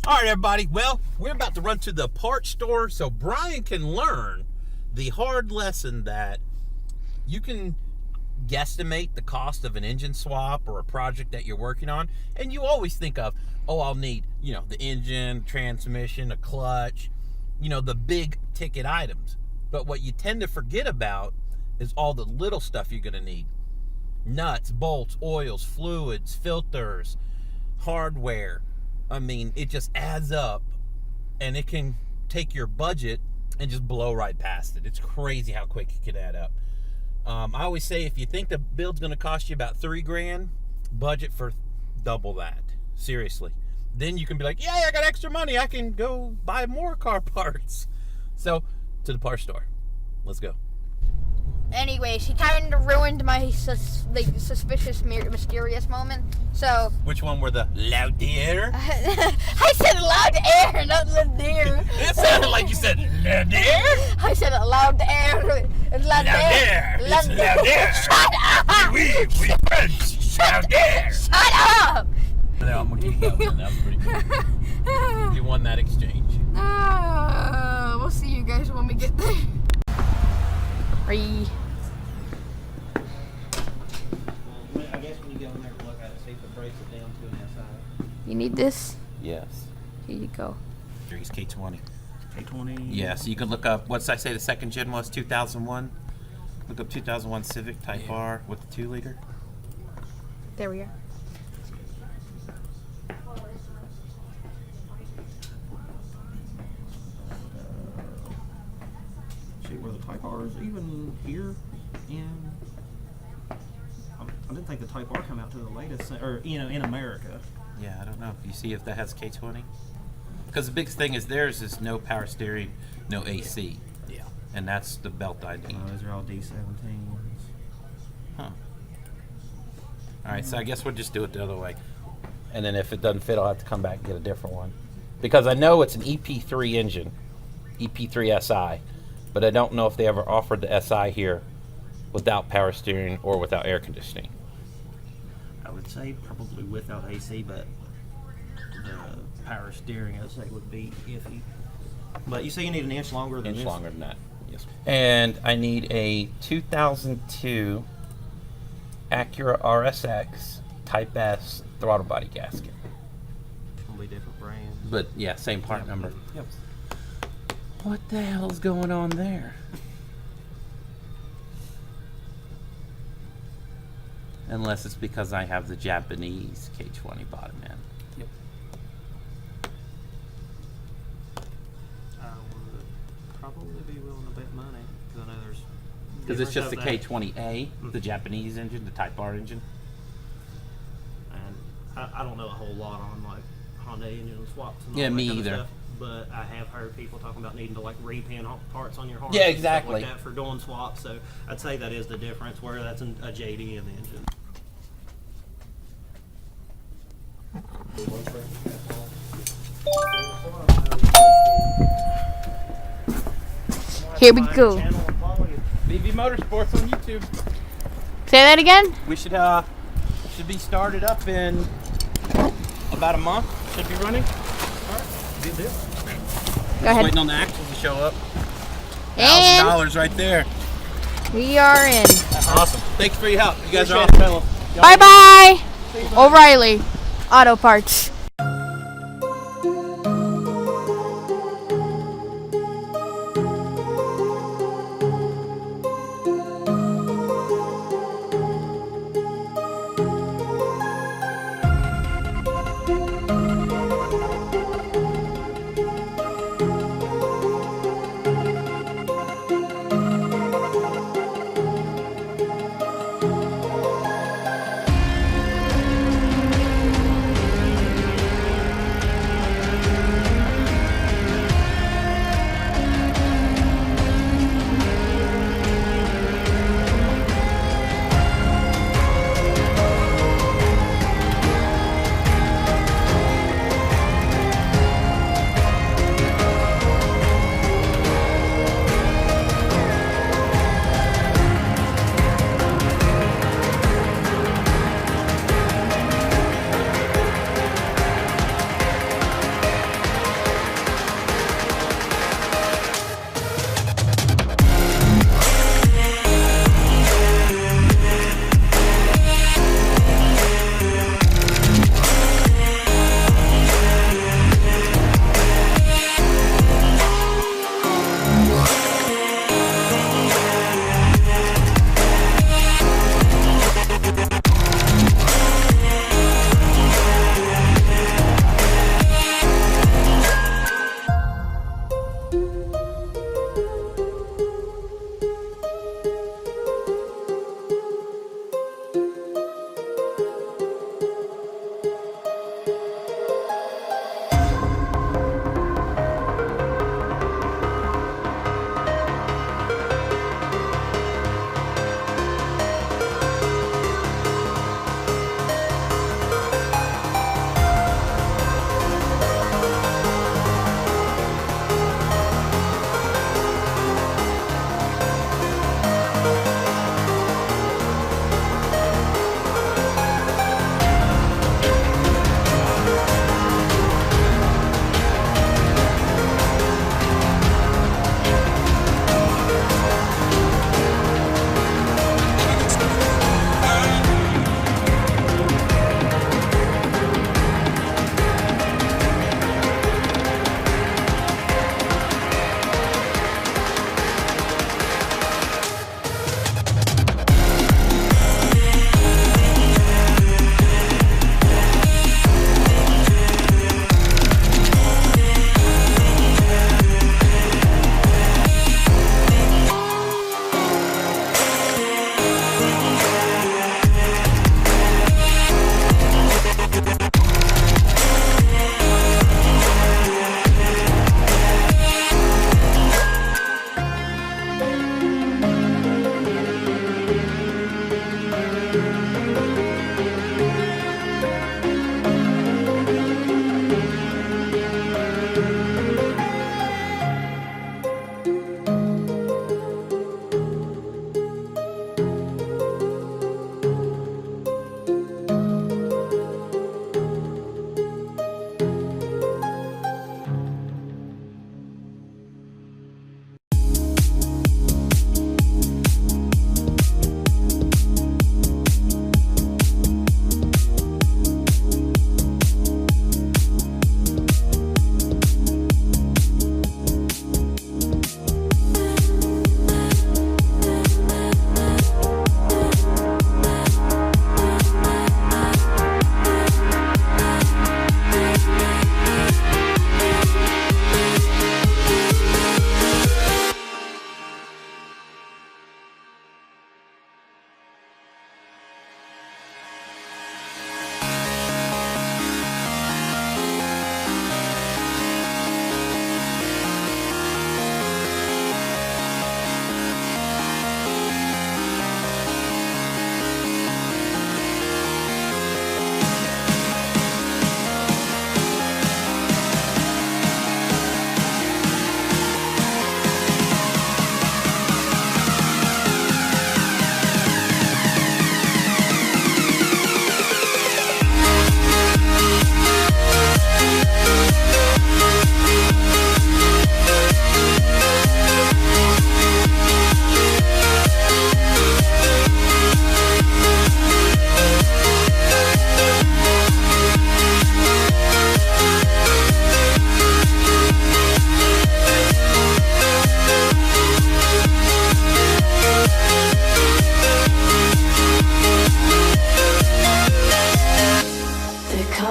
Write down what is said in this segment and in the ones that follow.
All right, everybody. Well, we're about to run to the parts store so Brian can learn the hard lesson that you can guesstimate the cost of an engine swap or a project that you're working on, and you always think of, oh, I'll need, the engine, transmission, a clutch, the big ticket items. But what you tend to forget about is all the little stuff you're going to need. Nuts, bolts, oils, fluids, filters, hardware. I mean, it just adds up, and it can take your budget and just blow right past it. It's crazy how quick it can add up. I always say, if you think the build's going to cost you about $3,000, budget for double that. Seriously. Then you can be like, yeah, I got extra money. I can go buy more car parts. So, to the parts store. Let's go. Anyway, she kind of ruined my suspicious, mysterious moment. So. Which one were the loud air? I said loud air, not loud air. It sounded like you said loud air. I said loud air. Loud air. Loud air. Shut up. We French. Loud air. Shut up. No, I'm gonna keep that one. That was pretty good. You won that exchange. We'll see you guys when we get there. I guess when you go in there to look at it, see if it breaks it down to an SI. You need this? Yes. Here you go. Series K20. K20. Yeah, so you could look up, what's I say the second gen was, 2001? Look up 2001 Civic Type R with the 2-liter. There we are. See where the Type R is even here in. I didn't think the Type R come out to the latest, or in America. Yeah, I don't know. You see if that has K20? Because the big thing is theirs is no power steering, no AC. Yeah. And that's the belt I need. Those are all D17s. Huh. Alright, so I guess we'll just do it the other way. And then if it doesn't fit, I'll have to come back and get a different one. Because I know it's an EP3 engine, EP3 SI, but I don't know if they ever offered the SI here without power steering or without air conditioning. I would say probably without AC, but the power steering, I'd say, would be iffy. But you say you need an inch longer than this? Inch longer than that, yes. And I need a 2002 Acura RSX Type S throttle body gasket. Probably different brands. But yeah, same part number. Yep. What the hell's going on there? Unless it's because I have the Japanese K20 bottom end. Yep. I would probably be willing to bet money, because I know there's. Because it's just the different K20A, the Japanese engine, the Type R engine. And I don't know a whole lot on like Honda engine swaps and all Yeah, that me kind of either. stuff, but I have heard people talking about needing to like repin parts on your harness. Yeah, and stuff exactly. like that for doing swaps. So I'd say that is the difference, where that's a JD in the engine. Here we go. BVMotorSports on YouTube. Say that again? We should be started up in about a month. Should be running. All right, good deal. Go ahead. Waiting on the axles to show up. And $1,000 right there. we are in. Awesome. Thanks for your help. You guys are Appreciate awesome, fellas. Bye-bye. O'Reilly Auto Parts.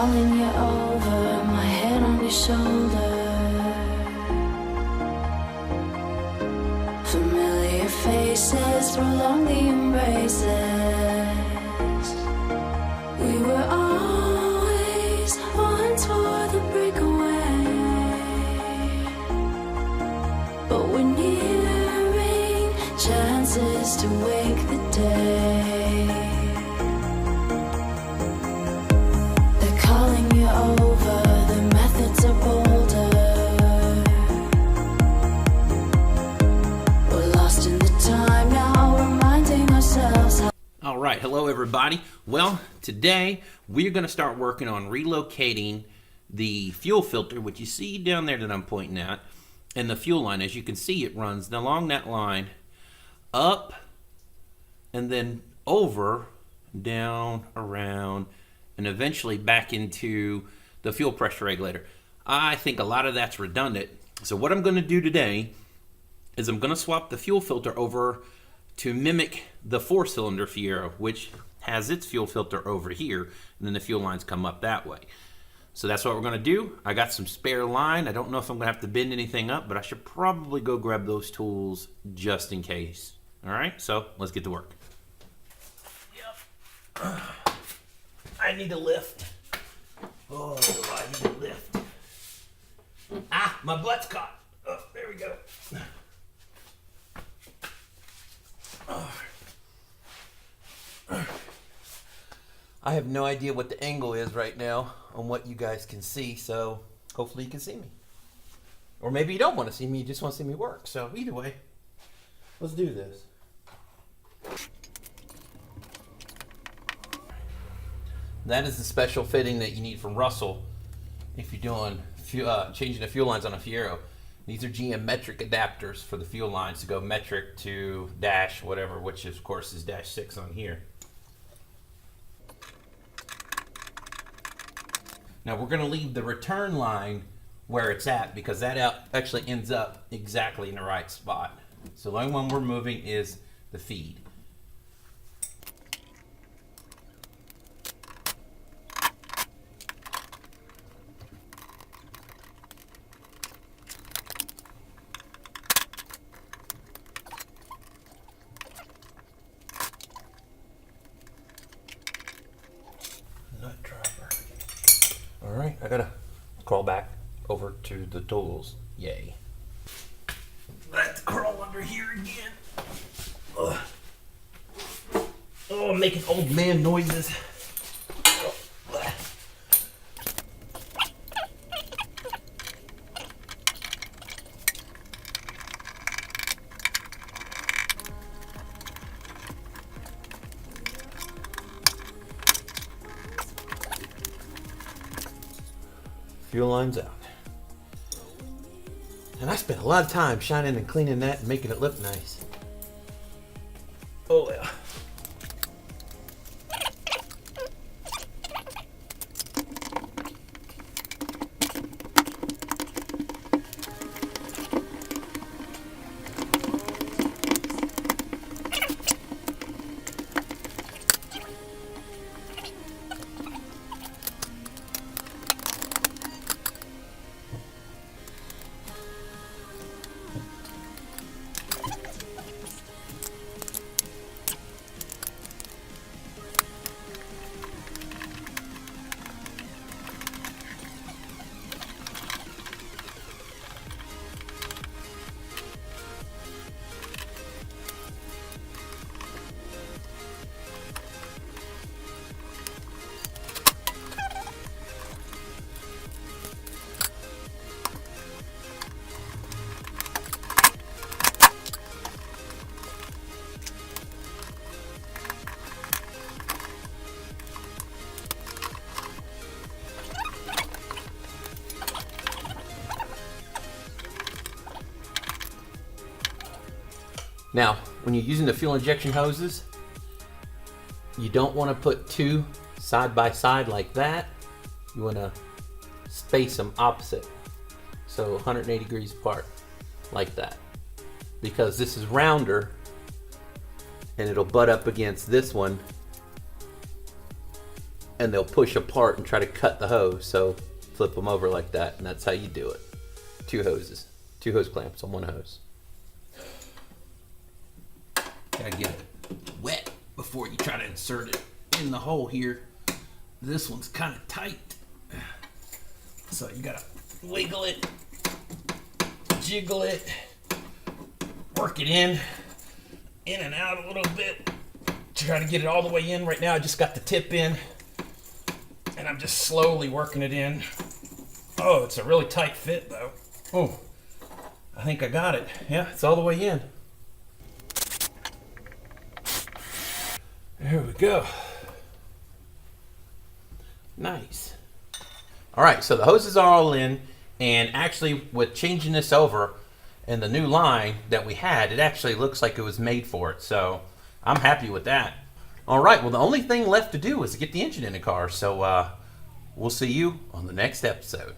calling you over, my head on your shoulder. Familiar faces prolong the embraces. We were always one for the breakaway, but we're nearing chances to wake the day. They're calling you over, the methods are bolder. We're lost in the time now, reminding ourselves how. All right, hello everybody. Well, today we're going to start working on relocating the fuel filter, which you see down there that I'm pointing at, and the fuel line. As you can see, it runs along that line, up, and then over, down, around, and eventually back into the fuel pressure regulator. I think a lot of that's redundant. So what I'm going to do today is I'm going to swap the fuel filter over to mimic the 4-cylinder Fiero, which has its fuel filter over here, and then the fuel lines come up that way. So that's what we're going to do. I got some spare line. I don't know if I'm going to have to bend anything up, but I should probably go grab those tools just in case. All right, so let's get to work. Yep. I need a lift. Oh, I need a lift. Ah, my butt's caught. Oh, there we go. I have no idea what the angle is right now on what you guys can see, so hopefully you can see me. Or maybe you don't want to see me, you just want to see me work. So either way, let's do this. That is the special fitting that you need from Russell if you're doing changing the fuel lines on a Fiero. These are geometric adapters for the fuel lines to go metric to dash whatever, which of course is dash 6 on here. Now we're going to leave the return line where it's at because that actually ends up exactly in the right spot. So the only one we're moving is the feed. Nut driver. All right, I gotta crawl back over to the tools. Yay. Let's crawl under here again. Ugh. Oh, I'm making old man noises. Fuel lines out. And I spent a lot of time shining and cleaning that and making it look nice. Oh yeah. Now, when you're using the fuel injection hoses, you don't want to put two side by side like that. You want to space them opposite. So 180 degrees apart, like that. Because this is rounder, and it'll butt up against this one and they'll push apart and try to cut the hose. So flip them over like that, and that's how you do it. 2 hoses, 2 hose clamps on 1 hose. Gotta get it wet before you try to insert it in the hole here. This one's kind of tight, so you gotta wiggle it, jiggle it, work it in and out a little bit. Try to get it all the way in. Right now I just got the tip in, and I'm just slowly working it in. Oh, it's a really tight fit though. Oh, I think I got it. Yeah, it's all the way in. There we go. Nice. All right, so the hoses are all in, and actually with changing this over and the new line that we had, it actually looks like it was made for it. So I'm happy with that. All right, well, the only thing left to do is to get the engine in the car. So we'll see you on the next episode.